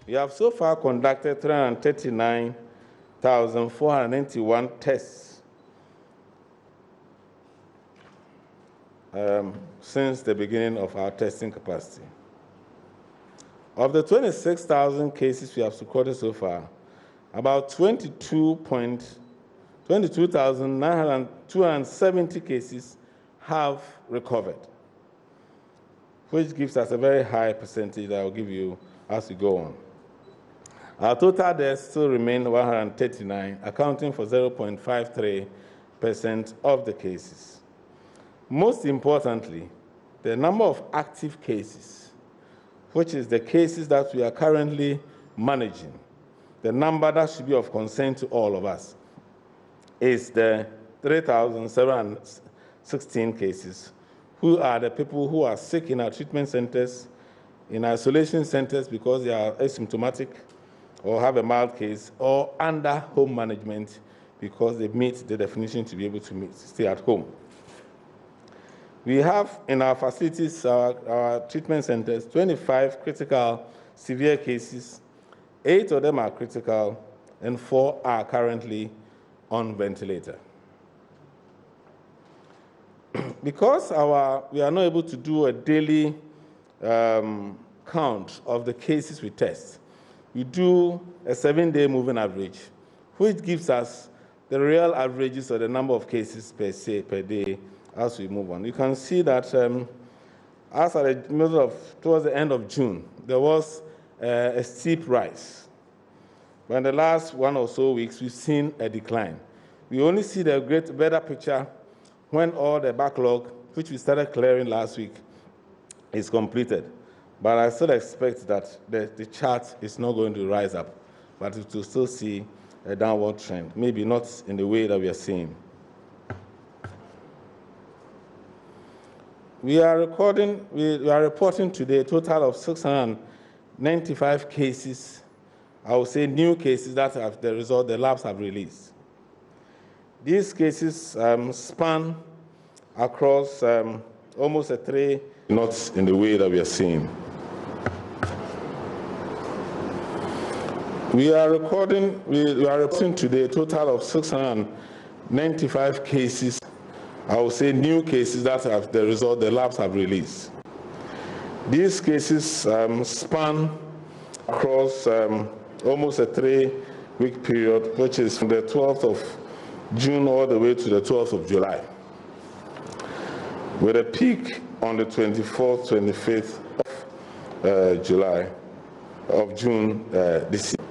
We have so far conducted 339,491 tests since the beginning of our testing capacity. Of the 26,000 cases we have recorded so far, about 22,270 cases have recovered, which gives us a very high percentage that I will give you as we go on. Our total deaths still remain 139, accounting for 0.53% of the cases. Most importantly, the number of active cases, which is the cases that we are currently managing, the number that should be of concern to all of us, is the 3,716 cases, who are the people who are sick in our treatment centers, in isolation centers because they are asymptomatic or have a mild case, or under home management because they meet the definition to be able to stay at home. We have in our facilities, our treatment centers, 25 critical severe cases. 8 of them are critical, and 4 are currently on ventilator. Because we are not able to do a daily count of the cases we test, we do a 7-day moving average, which gives us the real averages of the number of cases per day as we move on. You can see that as at towards the end of June, there was a steep rise. But in the last 1 or so weeks, we've seen a decline. We only see the better picture when all the backlog, which we started clearing last week, is completed. But I still expect that the chart is not going to rise up, but it will still see a downward trend, maybe not in the way that we are seeing. We are reporting today a total of 695 cases, I would say new cases that have the result the labs have released. These cases span across almost a 3, not in the way that we are seeing. We are reporting today a total of 695 cases, I would say new cases that have the result the labs have released. These cases span across almost a 3-week period, which is from the 12th of June all the way to the 12th of July, with a peak on the 24th, 25th of June this year.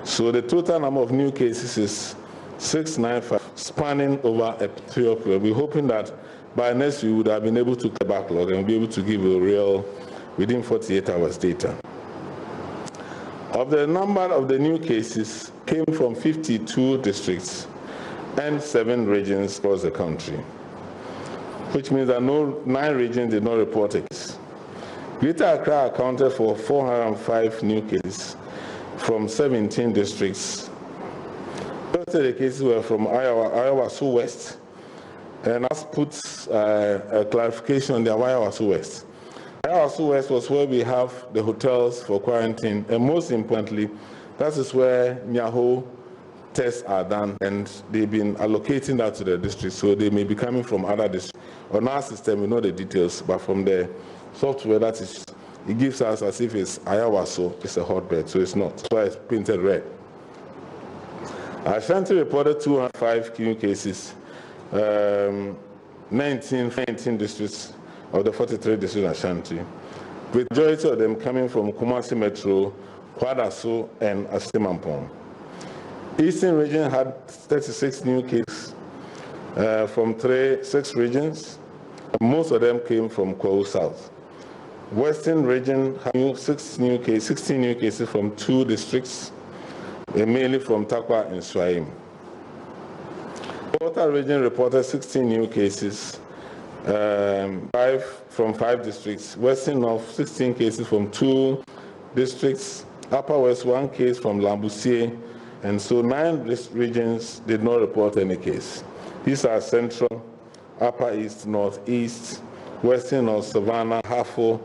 So the total number of new cases is 695, spanning over a period. We're hoping that by next week we would have been able to clear backlog and be able to give a real within 48 hours data. Of the number of the new cases came from 52 districts and 7 regions across the country, which means that 9 regions did not report a case. Greater Accra accounted for 405 new cases from 17 districts. Most of the cases were from Iowa West, and that puts a clarification on the Iowa West. Iowa West was where we have the hotels for quarantine, and most importantly, that is where Miaho tests are done, and they've been allocating that to the district, so they may be coming from other districts. On our system, we know the details, but from the software, it gives us as if it's Iowa, so it's a hotbed, so it's not. That's why it's painted red. Ashanti reported 205 new cases, 19 districts of the 43 districts in Ashanti, with the majority of them coming from Kumasi Metro, Kwadaso, and Asemampong. Eastern region had 36 new cases from 6 regions. Most of them came from Kwahu South. Western region had 16 new cases from 2 districts, mainly from Takwa and Swaim. Delta region reported 16 new cases, 5 from 5 districts. Western North, 16 cases from 2 districts. Upper West, 1 case from Lambusie, and so 9 regions did not report any case. These are Central, Upper East, Northeast, Western North, Savannah, Hafo,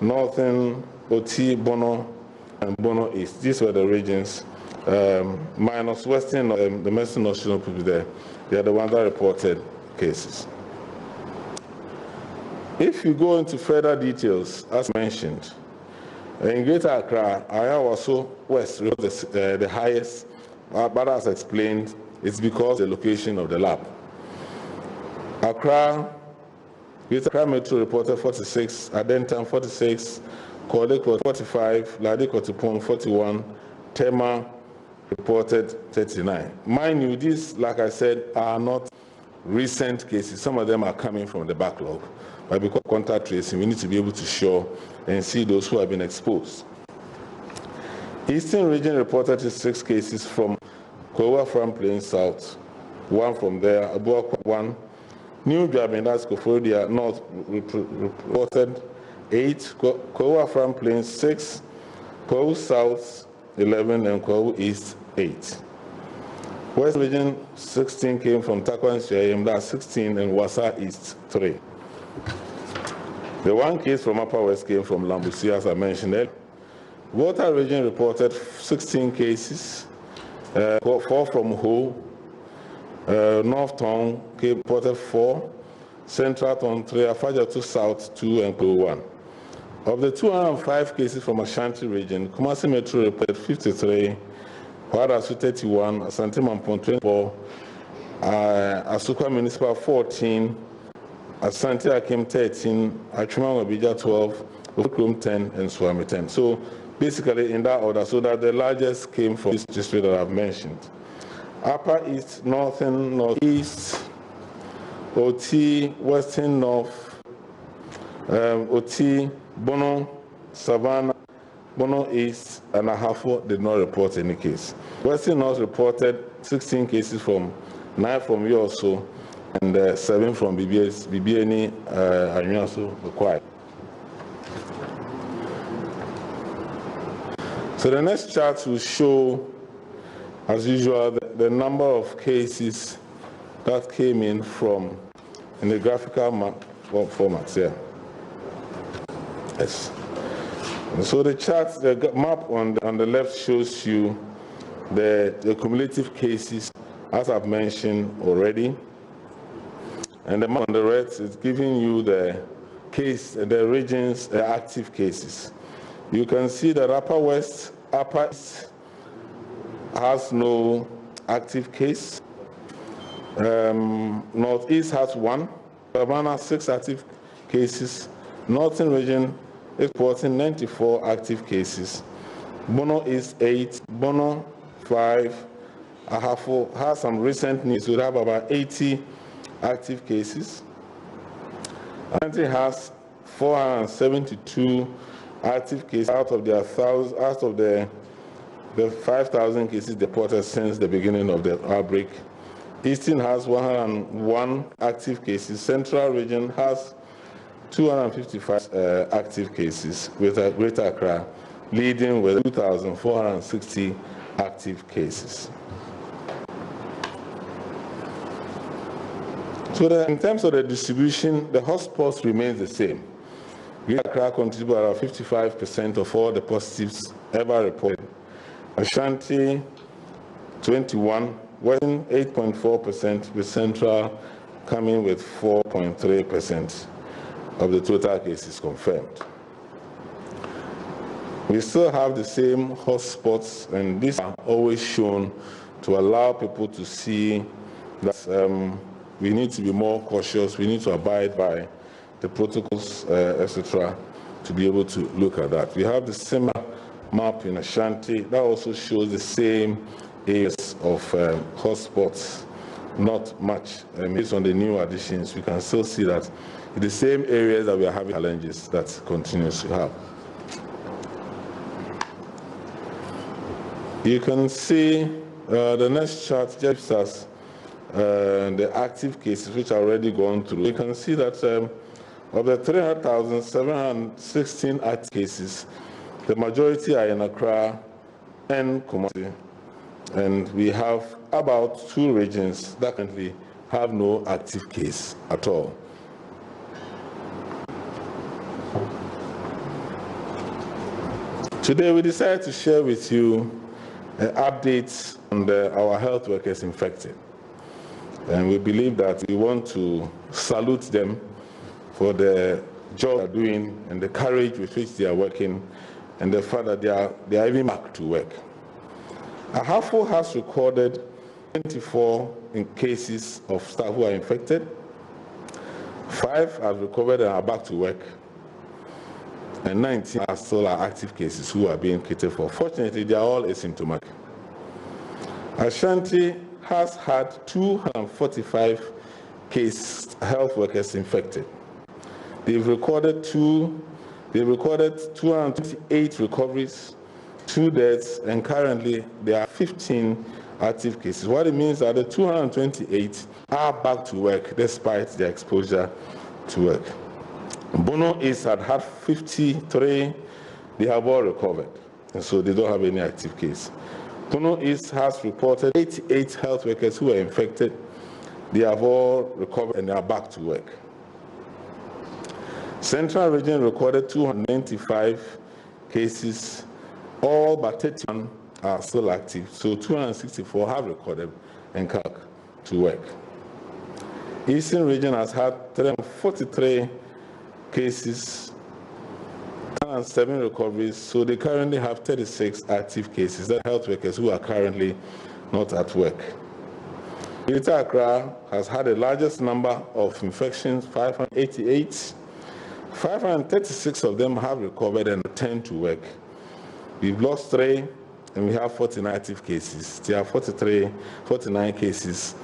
Northern, Oti, Bono, and Bono East. These were the regions, minus Western, the Western North should not put there. They are the ones that reported cases. If you go into further details, as mentioned, in Greater Accra, Ayawaso West was the highest, but as explained, it's because of the location of the lab. Accra, Greater Accra Metro reported 46, Adentan 46, Korle 45, Ladi Kotipon 41, Tema reported 39. Mind you, these, like I said, are not recent cases. Some of them are coming from the backlog. But because of contact tracing, we need to be able to show and see those who have been exposed. Eastern region reported 6 cases from Kowa from Plain South, 1 from there, Aboagye 1. New Drabin, that's Kofodia North, reported 8, Kowa from Plain 6, Kowa South 11, and Kowa East 8. West region 16 came from Takwan Siayem, that's 16, and Wasa East 3. The 1 case from Upper West came from Lambusi, as I mentioned earlier. Volta region reported 16 cases, 4 from Ho. North Town reported 4, Central Town 3, Afaja 2 South 2, and Ko 1. Of the 205 cases from Ashanti region, Kumasi Metro reported 53, Wadasu 31, Asante Mampon 24, Asukwa Municipal 14, Asante Akim 13, Achuma Wabija 12, Okrum 10, and Swami 10. So basically in that order, so that the largest came from this district that I've mentioned. Upper East, Northern, Northeast, OT, Western North, OT, Bono, Savannah, Bono East, and Ahafo did not report any case. Western North reported 16 cases from 9 from Yoso, and 7 from BBNE, Anyaso required. So the next chart will show, as usual, the number of cases that came in from in the graphical formats here. Yes. And so the chart, the map on the left shows you the cumulative cases, as I've mentioned already. And the map on the right is giving you the regions, the active cases. You can see that Upper West, Upper East has no active case. Northeast has 1. Savannah 6 active cases. Northern region is reporting 94 active cases. Bono East 8. Bono 5. Ahafo has some recent news. We have about 80 active cases. Ashanti has 472 active cases out of the 5,000 cases reported since the beginning of the outbreak. Eastern has 101 active cases. Central region has 255 active cases, with Greater Accra leading with 2,460 active cases. So in terms of the distribution, the hotspots remains the same. Greater Accra contributes about 55% of all the positives ever reported. Ashanti 21, Western 8.4%, with Central coming with 4.3% of the total cases confirmed. We still have the same hotspots, and these are always shown to allow people to see that we need to be more cautious, we need to abide by the protocols, etc., to be able to look at that. We have the similar map in Ashanti that also shows the same areas of hotspots, not much. Based on the new additions, we can still see that in the same areas that we are having challenges that continues to have. You can see the next chart gives us the active cases which are already gone through. You can see that of the 300,716 active cases, the majority are in Accra and Kumasi, and we have about 2 regions that currently have no active case at all. Today we decided to share with you updates on our health workers infected. And we believe that we want to salute them for the job they're doing and the courage with which they are working and the fact that they are even back to work. Ahafo has recorded 24 cases of staff who are infected. 5 have recovered and are back to work. And 19 are still active cases who are being catered for. Fortunately, they are all asymptomatic. Ashanti has had 245 health workers infected. They've recorded 228 recoveries, 2 deaths, and currently there are 15 active cases. What it means that the 228 are back to work despite their exposure to work. Bono East had 53, they have all recovered, and so they don't have any active case. Bono East has reported 88 health workers who were infected. They have all recovered and they are back to work. Central Region recorded 295 cases, all but 31 are still active, so 264 have recorded and come to work. Eastern Region has had 343 cases and 7 recoveries, so they currently have 36 active cases. That health workers who are currently not at work. Greater Accra has had the largest number of infections, 588. 536 of them have recovered and returned to work. We've lost 3 and we have 49 active cases. There are 49 cases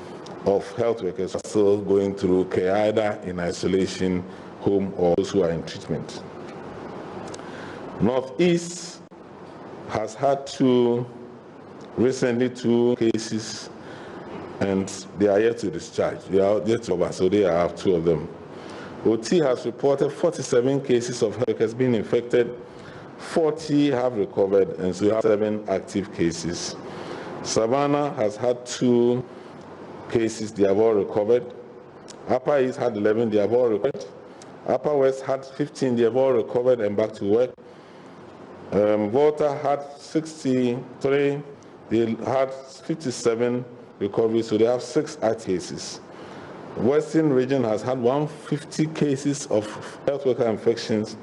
of health workers still going through care, either in isolation, home, or those who are in treatment. Northeast has had recently 2 cases, and they are yet to discharge. They are yet to cover, so they have 2 of them. OT has reported 47 cases of health workers being infected. 40 have recovered, and so we have 7 active cases. Savannah has had 2 cases, they have all recovered. Upper East had 11, they have all recovered. Upper West had 15, they have all recovered and back to work. Volta had 63, they had 57 recoveries, so they have 6 active cases. Western Region has had 150 cases of health worker infections.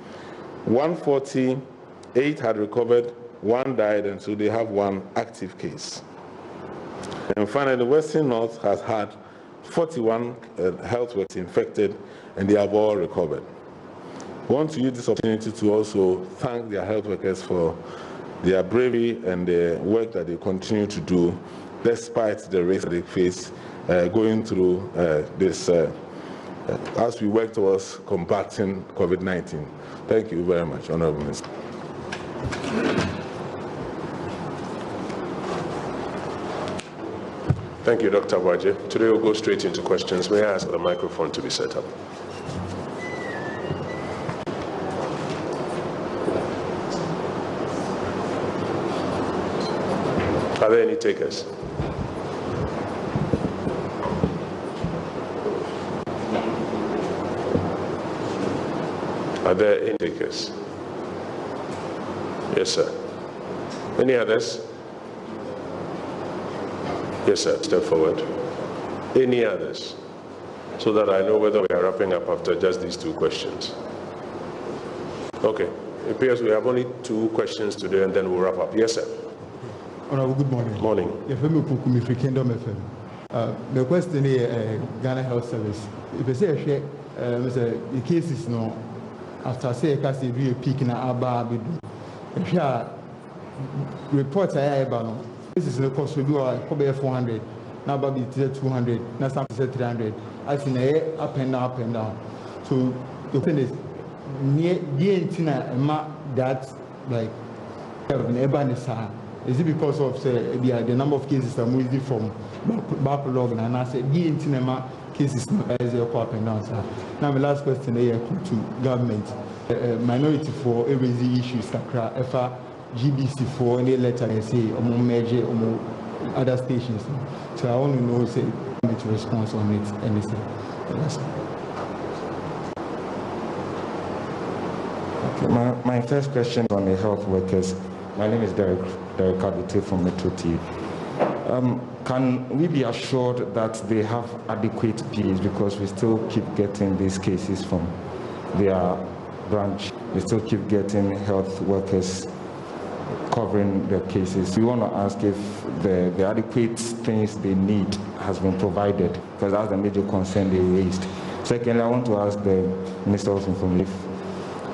148 had recovered, 1 died, and so they have 1 active case. And finally, Western North has had 41 health workers infected, and they have all recovered. I want to use this opportunity to also thank their health workers for their bravery and the work that they continue to do despite the risk that they face going through this as we work towards combating COVID-19. Thank you very much, Honorable Minister. Thank you, Dr. Aboagye. Today we'll go straight into questions. May I ask the microphone to be set up? Are there any takers? Are there any takers? Yes, sir. Any others? Yes, sir. Step forward. Any others? So that I know whether we are wrapping up after just these 2 questions. Okay. It appears we have only 2 questions today and then we'll wrap up. Yes, sir. Honorable, good morning. Morning. The question is Ghana Health Service. If I say the cases no after say a peak in Aba reports I have no. This is the cost we do 400. Now baby 200. Now some say 300. I see up and down. So the thing is near that like is it because of the number of cases that moving from backlog and I said the intima cases as up and down, sir. Now my last question here to government. Minority for every issues Sakra GBC for any letter and say major other stations. So I want to know say which response on it anything. My first question on the health workers. My name is Derek Kabute from Metro TV. Can we be assured that they have adequate PPEs, because we still keep getting these cases from their branch? We still keep getting health workers covering their cases. We want to ask if the adequate things they need has been provided, because that's the major concern they raised. Secondly, I want to ask the Minister of Information,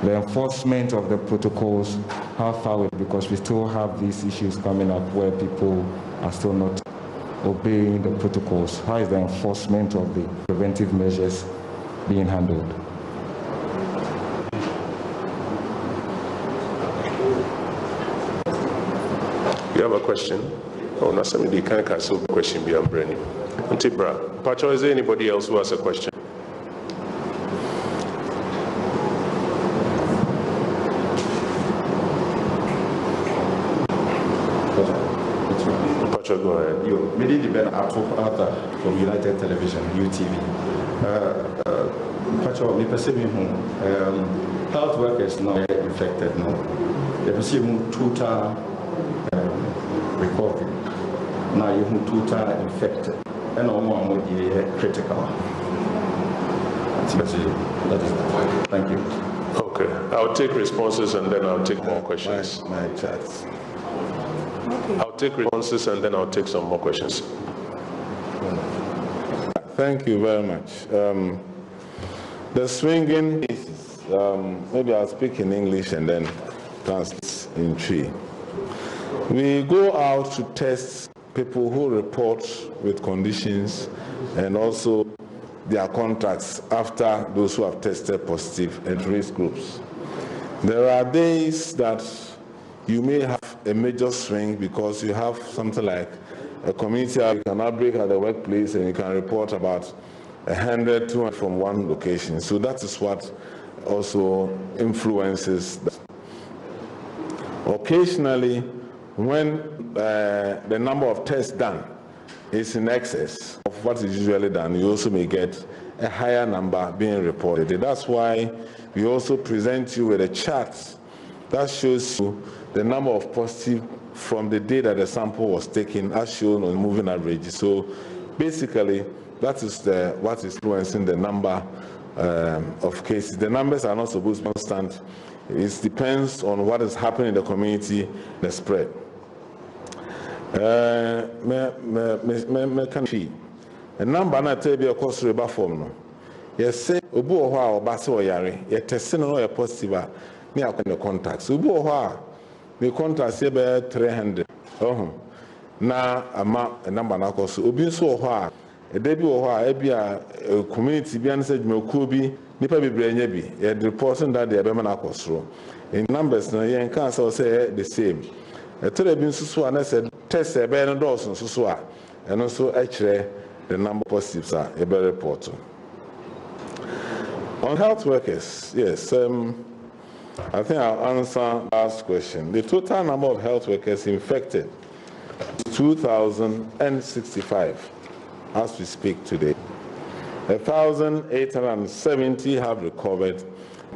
the enforcement of the protocols, how far, because we still have these issues coming up where people are still not obeying the protocols. How is the enforcement of the preventive measures being handled? You have a question? Oh, not somebody can cancel the question be brand new. Antibra, Pacho, is there anybody else who has a question? Pacho, go ahead. You, Midi Ben Arthur from United Television, UTV. Pacho, me perceiving health workers now infected now. They perceive total recovery. Now you have total infected, and all more would be critical. That is the point. Thank you. Okay, I'll take responses and then I'll take more questions. My chats. Okay. I'll take responses and then I'll take some more questions. Thank you very much. The swinging cases, maybe I'll speak in English and then translate in Twi. We go out to test people who report with conditions and also their contacts after those who have tested positive and risk groups. There are days that you may have a major swing because you have something like a community, you can outbreak at the workplace and you can report about 100, 200 from one location. So that is what also influences that. Occasionally, when the number of tests done is in excess of what is usually done, you also may get a higher number being reported. That's why we also present you with a chart that shows you the number of positive from the day that the sample was taken, as shown on moving average. So basically, that is what is influencing the number of cases. The numbers are not supposed to be constant. It depends on what is happening in the community, the spread. A number na tell a cost reba form no. Yes, say obu oho a obase oyare, ye test no ye positive me akon contacts. Obu oho a me contacts ye be 300. Na ama number na cost. Obi nso oho a e de bi oho a e bia community bi an say dwumakuo bi nipa bebre anya bi ye reporting that they be na cost. In numbers na ye kan say the same. A telebi nso so na say test ebe no dose nso so a eno so akire the number of positives are a better report. On health workers, yes, I think I'll answer last question. The total number of health workers infected is 2,065 as we speak today. 1,870 have recovered.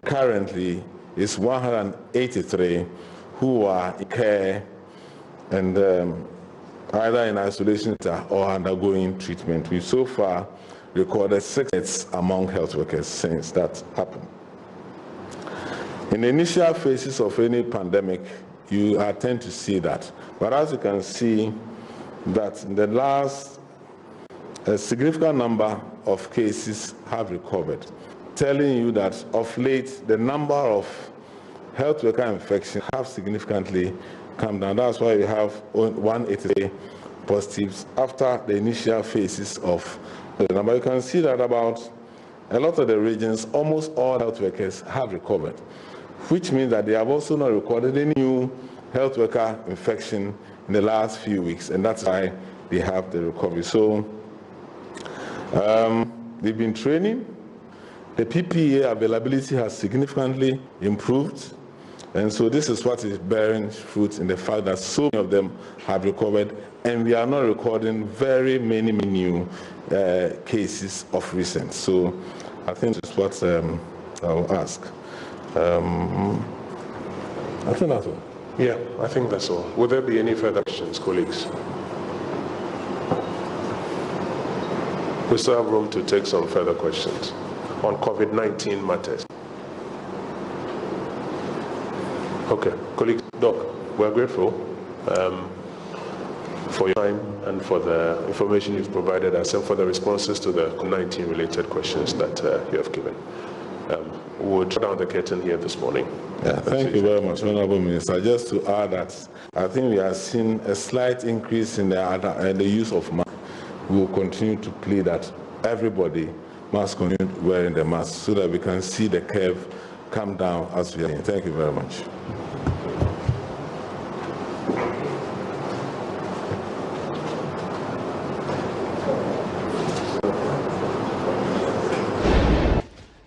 Currently, is 183 who are in care and either in isolation or undergoing treatment. We so far recorded 6 deaths among health workers since that happened. In the initial phases of any pandemic, you tend to see that. But as you can see, that in the last, a significant number of cases have recovered, telling you that of late, the number of health worker infections have significantly come down. That's why we have 183 positives after the initial phases of the number. You can see that about a lot of the regions, almost all health workers have recovered, which means that they have also not recorded any new health worker infection in the last few weeks, and that's why they have the recovery. So they've been training. The PPE availability has significantly improved. And so this is what is bearing fruit in the fact that so many of them have recovered, and we are not recording very many new cases of recent. So I think that's what I will ask. I think that's all. Yeah, I think that's all. Will there be any further questions, colleagues? We still have room to take some further questions on COVID-19 matters. Okay, colleagues, Doc, we're grateful for your time and for the information you've provided us and for the responses to the COVID-19 related questions that you have given. We'll draw down the curtain here this morning. Yeah, thank you very much, Honorable Minister. Just to add that I think we have seen a slight increase in the use of masks. We will continue to plead that everybody must continue wearing the mask so that we can see the curve come down as we are saying. Thank you very much.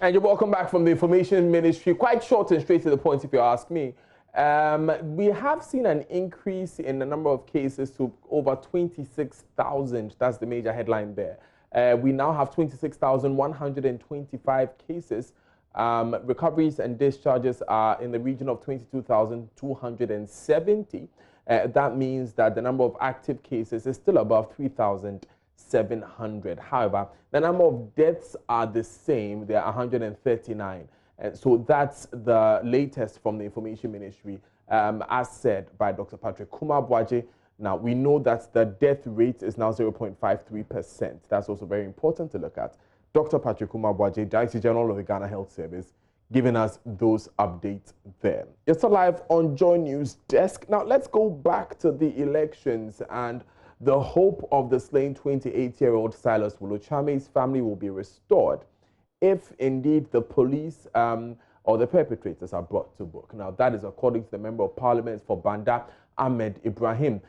And you're welcome back from the Information Ministry. Quite short and straight to the point, if you ask me. We have seen an increase in the number of cases to over 26,000. That's the major headline there. We now have 26,125 cases. Recoveries and discharges are in the region of 22,270. That means that the number of active cases is still above 3,700. However, the number of deaths are the same. They are 139. And so that's the latest from the Information Ministry, as said by Dr. Patrick Aboagye. Now, we know that the death rate is now 0.53%. That's also very important to look at. Dr. Patrick Aboagye, Director General of the Ghana Health Service, giving us those updates there. You're still live on JoyNews desk. Now, let's go back to the elections and the hope of the slain 28-year-old Silas Wuluchame's family will be restored if indeed the police or the perpetrators are brought to book. Now, that is according to the Member of Parliament for Banda, Ahmed Ibrahim.